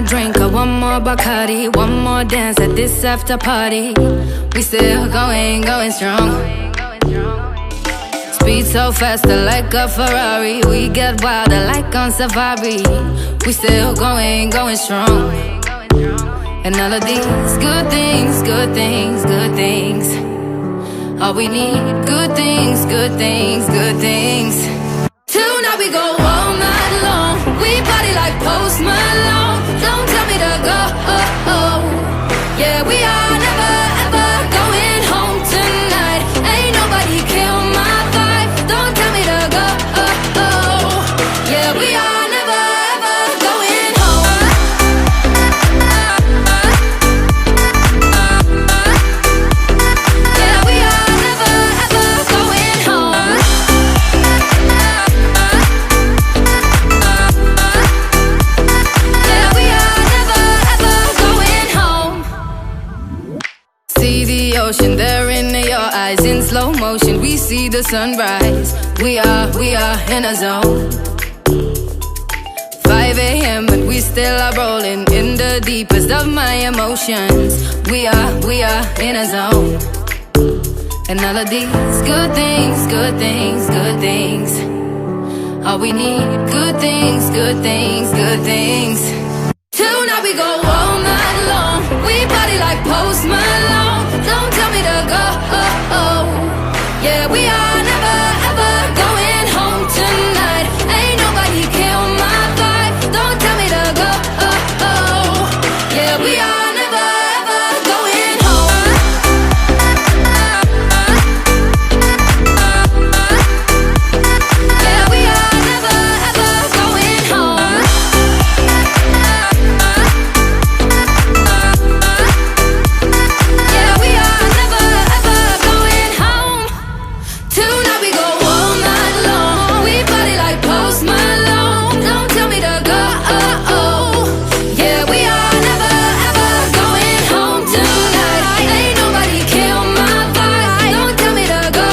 drink, one more Bacardi, one more dance at this after party. We still going strong. Speed so faster like a Ferrari. We get wilder like on safari. We still going strong. And all of these good things, good things, good things. All we need, good things, good things, good things. Tonight we go all night long. We party like Post Malone. Don't tell me to go. Yeah, we are never ever going home tonight. Ain't nobody kill my vibe. Don't tell me to go. Yeah, we are never ever going home. Yeah, we are never ever going home. Yeah, we are never ever going home. See the ocean there in your eyes in slow motion. We see the sunrise. We are in a zone. 5 a.m. and we still are rolling in the deepest of my emotions. We are in a zone. And all of these good things, good things, good things. All we need, good things, good things, good things. Tonight we go all night long. We party like Post Malone. Don't tell me to go. Yeah, we are never ever going home tonight. Ain't nobody kill my vibe. Don't tell me to go. Yeah, we are never ever going home. Yeah, we are never ever going home. Yeah, we are never ever going home. Tonight we go all night long. We party like Post Malone. Don't tell me to go. Yeah, we are never ever going home tonight. Ain't nobody kill my vibe. Don't tell me to go.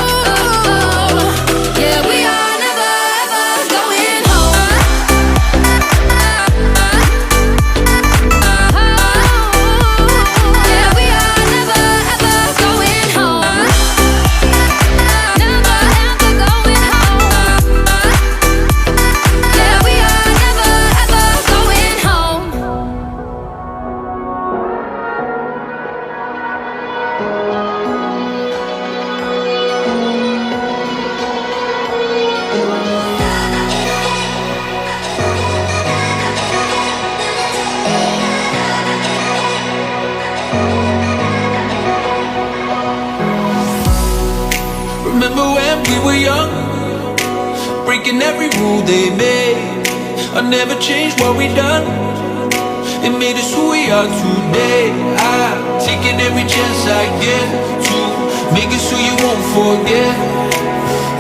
Yeah, we are never ever going home. Yeah, we are never ever going home. Never ever going home. Yeah, we are never ever going home. Remember when we were young, breaking every rule they made. I never changed what we done. It made us who we are today. I'm taking every chance I get to make us who you won't forget.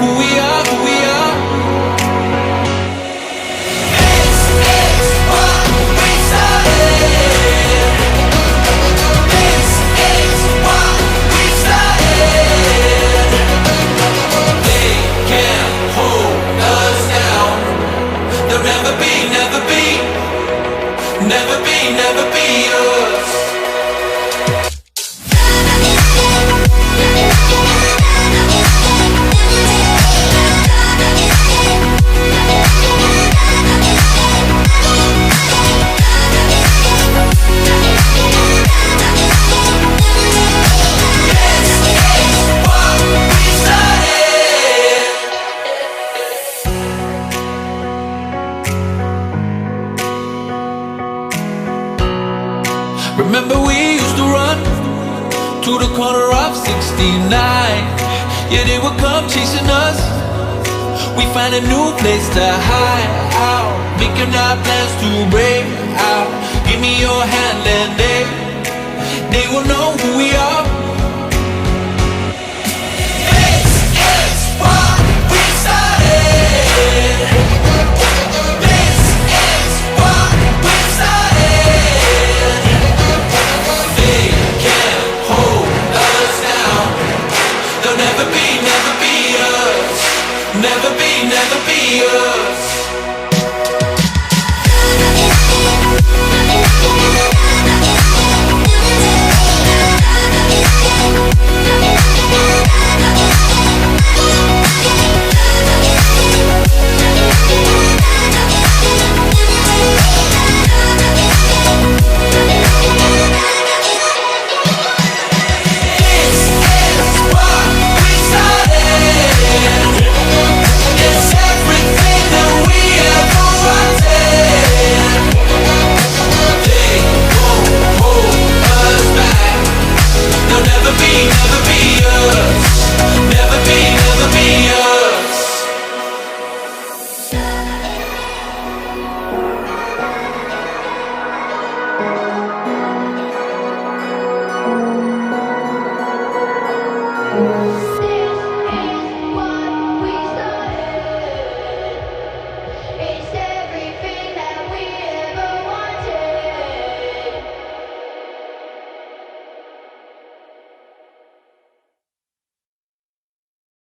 Who we are, who we are. This is what we started. This is what we started. They can't hold us down. They'll never be, never be, never be, never be us. Remember we used to run to the corner of 69. Yeah, they would come chasing us. We find a new place to hide out, making our plans to break out. Give me your hand and they will know who we are. This is what we started. This is what we started. They can't hold us down. They'll never be, never be us. Never be, never be us.